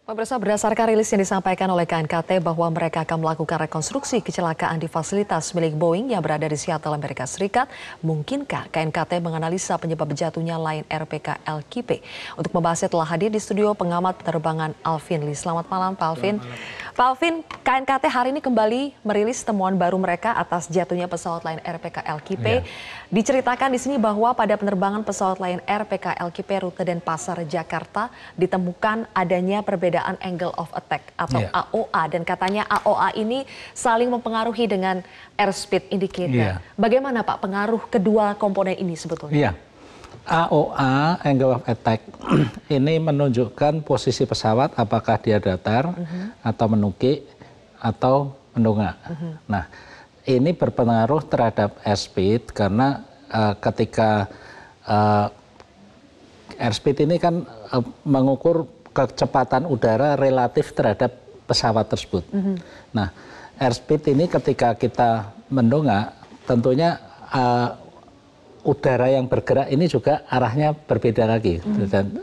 Pemirsa, berdasarkan rilis yang disampaikan oleh KNKT bahwa mereka akan melakukan rekonstruksi kecelakaan di fasilitas milik Boeing yang berada di Seattle, Amerika Serikat. Mungkinkah KNKT menganalisa penyebab jatuhnya Lion Air PKLKP? Untuk membahasnya telah hadir di studio pengamat penerbangan Alvin Lee. Selamat malam, Pak Alvin. Pak Alvin, KNKT hari ini kembali merilis temuan baru mereka atas jatuhnya pesawat Lion Air PKLKP. Diceritakan di sini bahwa pada penerbangan pesawat Lion Air PKLKP rute Denpasar, Jakarta ditemukan adanya perbedaan angle of attack atau AOA, dan katanya AOA ini saling mempengaruhi dengan airspeed indicator. Bagaimana Pak pengaruh kedua komponen ini sebetulnya? AOA, angle of attack, ini menunjukkan posisi pesawat apakah dia datar atau menukik atau mendongak. Nah, ini berpengaruh terhadap airspeed karena ketika airspeed ini kan mengukur kecepatan udara relatif terhadap pesawat tersebut. Nah, airspeed ini ketika kita mendongak, tentunya udara yang bergerak ini juga arahnya berbeda lagi. Dan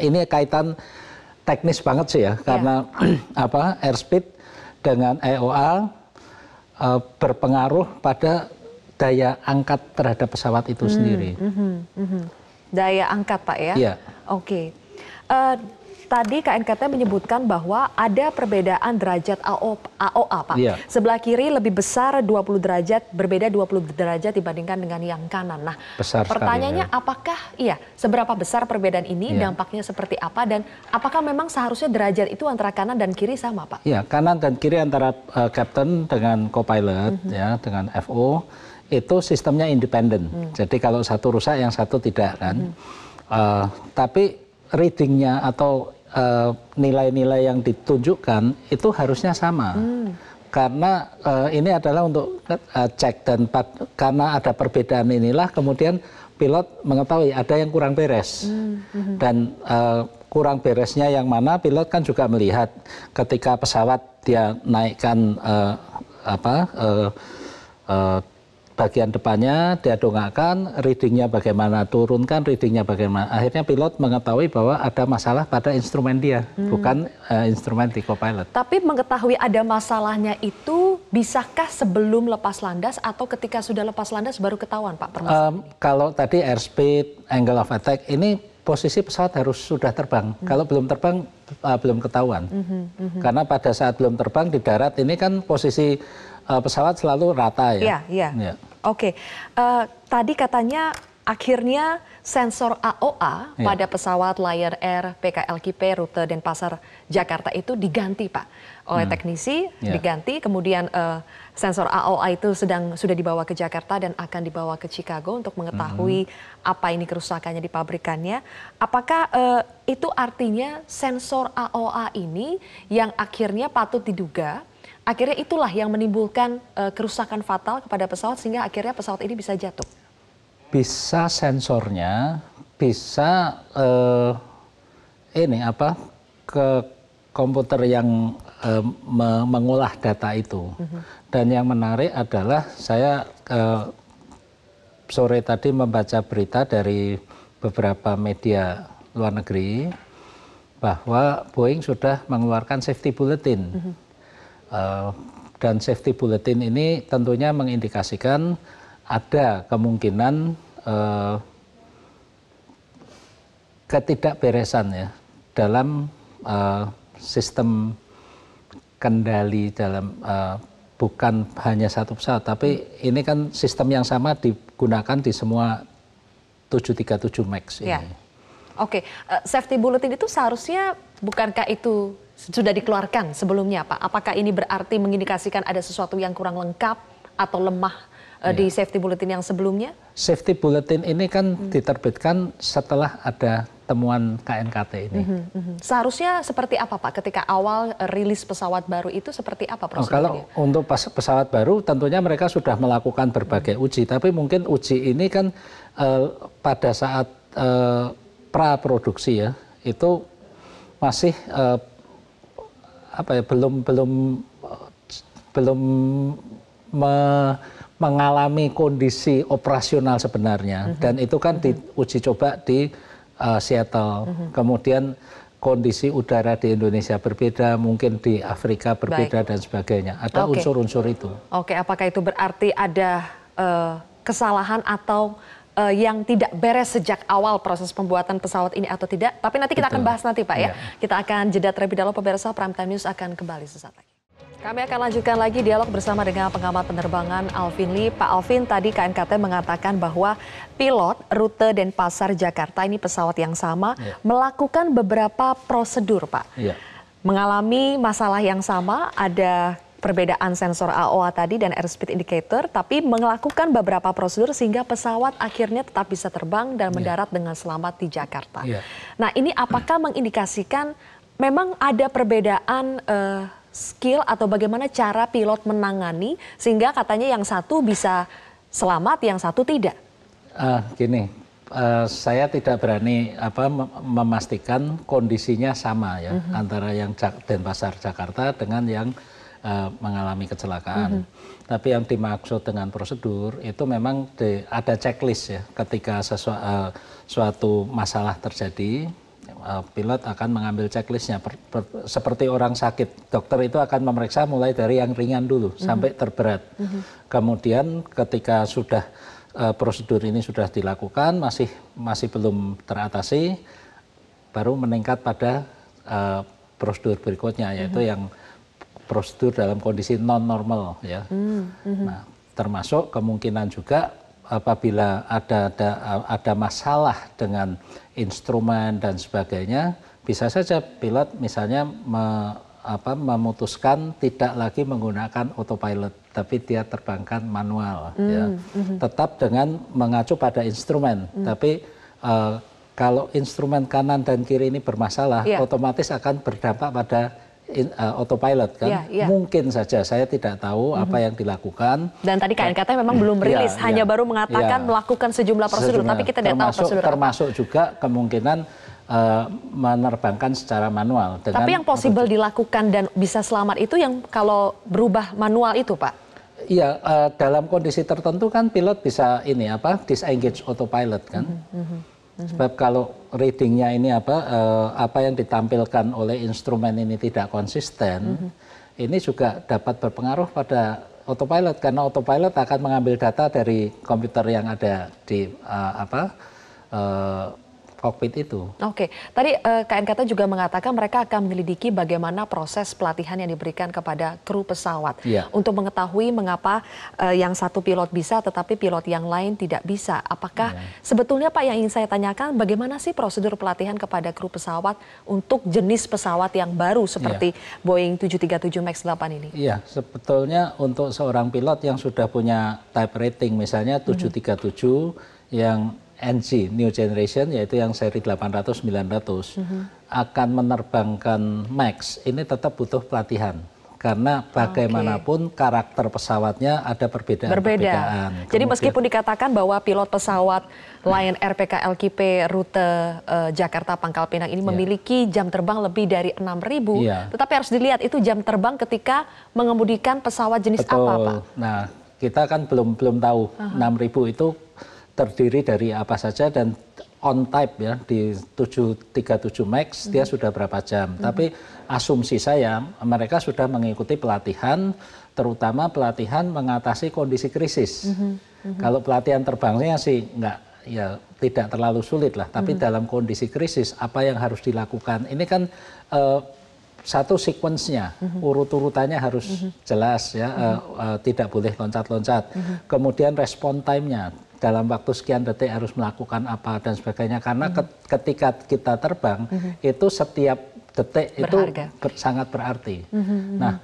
ini kaitan teknis banget sih ya, karena airspeed dengan AOA berpengaruh pada daya angkat terhadap pesawat itu sendiri. Daya angkat, Pak, ya? Iya. Oke. Tadi KNKT menyebutkan bahwa ada perbedaan derajat AOA, Pak. Sebelah kiri lebih besar 20 derajat, berbeda 20 derajat dibandingkan dengan yang kanan. Nah, besar pertanyaannya sekali, apakah seberapa besar perbedaan ini, dampaknya seperti apa, dan apakah memang seharusnya derajat itu antara kanan dan kiri sama, Pak? Iya, kanan dan kiri antara captain dengan co-pilot, ya, dengan FO, itu sistemnya independen. Jadi kalau satu rusak, yang satu tidak, kan. Tapi readingnya atau nilai-nilai yang ditunjukkan itu harusnya sama, karena ini adalah untuk cek, dan karena ada perbedaan inilah kemudian pilot mengetahui ada yang kurang beres, dan kurang beresnya yang mana pilot kan juga melihat ketika pesawat dia naikkan bagian depannya, dia dongakkan, readingnya bagaimana, turunkan readingnya bagaimana. Akhirnya pilot mengetahui bahwa ada masalah pada instrumen dia, bukan instrumen di co-pilot. Tapi mengetahui ada masalahnya itu, bisakah sebelum lepas landas atau ketika sudah lepas landas baru ketahuan, Pak? Kalau tadi airspeed, angle of attack, ini posisi pesawat harus sudah terbang. Kalau belum terbang, belum ketahuan. Karena pada saat belum terbang di darat ini kan posisi pesawat selalu rata, ya. Oke. Tadi katanya akhirnya sensor AOA pada pesawat Lion Air PKLKP rute Denpasar Jakarta itu diganti, Pak, oleh teknisi, diganti. Kemudian sensor AOA itu sudah dibawa ke Jakarta dan akan dibawa ke Chicago untuk mengetahui apa ini kerusakannya di pabrikannya. Apakah itu artinya sensor AOA ini yang akhirnya patut diduga akhirnya itulah yang menimbulkan kerusakan fatal kepada pesawat sehingga akhirnya pesawat ini bisa jatuh? Bisa sensornya, bisa ke komputer yang mengolah data itu. Dan yang menarik adalah saya sore tadi membaca berita dari beberapa media luar negeri bahwa Boeing sudah mengeluarkan safety bulletin. Dan safety bulletin ini tentunya mengindikasikan ada kemungkinan ketidakberesan, ya, dalam sistem kendali dalam bukan hanya satu pesawat, tapi ini kan sistem yang sama digunakan di semua 737 MAX ini. Oke, safety bulletin itu seharusnya bukankah itu sudah dikeluarkan sebelumnya, Pak? Apakah ini berarti mengindikasikan ada sesuatu yang kurang lengkap atau lemah di safety bulletin yang sebelumnya? Safety bulletin ini kan diterbitkan setelah ada temuan KNKT ini. Seharusnya seperti apa, Pak, ketika awal rilis pesawat baru itu seperti apa prosedurnya? Kalau untuk pesawat baru tentunya mereka sudah melakukan berbagai uji, tapi mungkin uji ini kan pada saat pra-produksi, ya, itu masih belum mengalami kondisi operasional sebenarnya, dan itu kan diuji coba di Seattle. Kemudian kondisi udara di Indonesia berbeda, mungkin di Afrika berbeda dan sebagainya. Ada unsur-unsur itu. Oke, apakah itu berarti ada kesalahan atau yang tidak beres sejak awal proses pembuatan pesawat ini atau tidak? Tapi nanti kita akan bahas nanti Pak ya. Kita akan jeda terlebih dahulu, pemirsa. Prime Time News akan kembali sesaat lagi. Kami akan lanjutkan lagi dialog bersama dengan pengamat penerbangan Alvin Lee. Pak Alvin, tadi KNKT mengatakan bahwa pilot rute Denpasar Jakarta, ini pesawat yang sama, melakukan beberapa prosedur Pak. Mengalami masalah yang sama, ada perbedaan sensor AOA tadi dan airspeed indicator, tapi melakukan beberapa prosedur sehingga pesawat akhirnya tetap bisa terbang dan mendarat dengan selamat di Jakarta. Nah, ini apakah mengindikasikan memang ada perbedaan skill atau bagaimana cara pilot menangani sehingga katanya yang satu bisa selamat, yang satu tidak? Gini, saya tidak berani memastikan kondisinya sama ya antara yang Denpasar Jakarta dengan yang mengalami kecelakaan. Tapi yang dimaksud dengan prosedur itu memang ada checklist ya. Ketika suatu masalah terjadi, pilot akan mengambil checklistnya. Seperti orang sakit, dokter itu akan memeriksa mulai dari yang ringan dulu sampai terberat. Kemudian ketika sudah prosedur ini sudah dilakukan, masih belum teratasi, baru meningkat pada prosedur berikutnya, yaitu yang prosedur dalam kondisi non normal ya. Nah, termasuk kemungkinan juga apabila ada masalah dengan instrumen dan sebagainya, bisa saja pilot misalnya memutuskan tidak lagi menggunakan autopilot, tapi dia terbangkan manual ya. Tetap dengan mengacu pada instrumen, tapi kalau instrumen kanan dan kiri ini bermasalah, otomatis akan berdampak pada autopilot kan. Mungkin saja, saya tidak tahu apa yang dilakukan. Dan tadi KNKT memang belum rilis, hanya baru mengatakan melakukan sejumlah prosedur, tapi kita tidak tahu prosedur apa. Termasuk juga kemungkinan menerbangkan secara manual. Tapi yang possible dilakukan dan bisa selamat itu yang kalau berubah manual itu Pak? Iya, dalam kondisi tertentu kan pilot bisa disengage autopilot kan. Sebab kalau readingnya ini apa yang ditampilkan oleh instrumen ini tidak konsisten, ini juga dapat berpengaruh pada autopilot, karena autopilot akan mengambil data dari komputer yang ada di kokpit itu. Oke, tadi KNKT juga mengatakan mereka akan menyelidiki bagaimana proses pelatihan yang diberikan kepada kru pesawat untuk mengetahui mengapa yang satu pilot bisa tetapi pilot yang lain tidak bisa. Apakah sebetulnya Pak yang ingin saya tanyakan, bagaimana sih prosedur pelatihan kepada kru pesawat untuk jenis pesawat yang baru seperti Boeing 737 MAX 8 ini? Iya, sebetulnya untuk seorang pilot yang sudah punya type rating misalnya 737 yang NG, New Generation, yaitu yang seri 800-900, akan menerbangkan MAX, ini tetap butuh pelatihan. Karena bagaimanapun karakter pesawatnya ada perbedaan. Jadi meskipun dikatakan bahwa pilot pesawat Lion Air PKLKP rute Jakarta Pangkal Pinang ini memiliki jam terbang lebih dari 6.000, tetapi harus dilihat itu jam terbang ketika mengemudikan pesawat jenis apa Pak? Nah, kita kan belum tahu 6.000 itu terdiri dari apa saja, dan on type ya di 737 MAX dia sudah berapa jam. Tapi asumsi saya mereka sudah mengikuti pelatihan, terutama pelatihan mengatasi kondisi krisis. Kalau pelatihan terbangnya sih tidak terlalu sulit lah, tapi dalam kondisi krisis apa yang harus dilakukan? Ini kan satu sequence-nya, urut-urutannya harus jelas ya, tidak boleh loncat-loncat. Kemudian respon time-nya, dalam waktu sekian detik harus melakukan apa dan sebagainya, karena ketika kita terbang itu setiap detik berharga. Itu sangat berarti. Nah,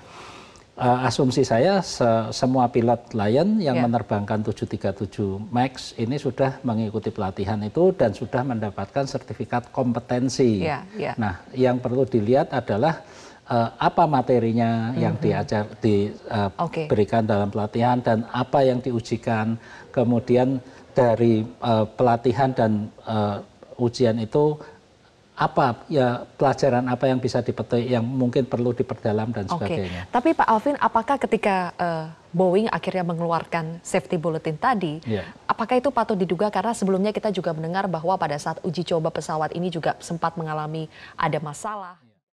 asumsi saya semua pilot Lion yang menerbangkan 737 MAX ini sudah mengikuti pelatihan itu dan sudah mendapatkan sertifikat kompetensi. Nah, yang perlu dilihat adalah apa materinya yang diberikan dalam pelatihan dan apa yang diujikan. Kemudian dari pelatihan dan ujian itu apa ya pelajaran apa yang bisa dipetik yang mungkin perlu diperdalam dan sebagainya. Tapi Pak Alvin, apakah ketika Boeing akhirnya mengeluarkan safety bulletin tadi, apakah itu patut diduga karena sebelumnya kita juga mendengar bahwa pada saat uji coba pesawat ini juga sempat mengalami ada masalah?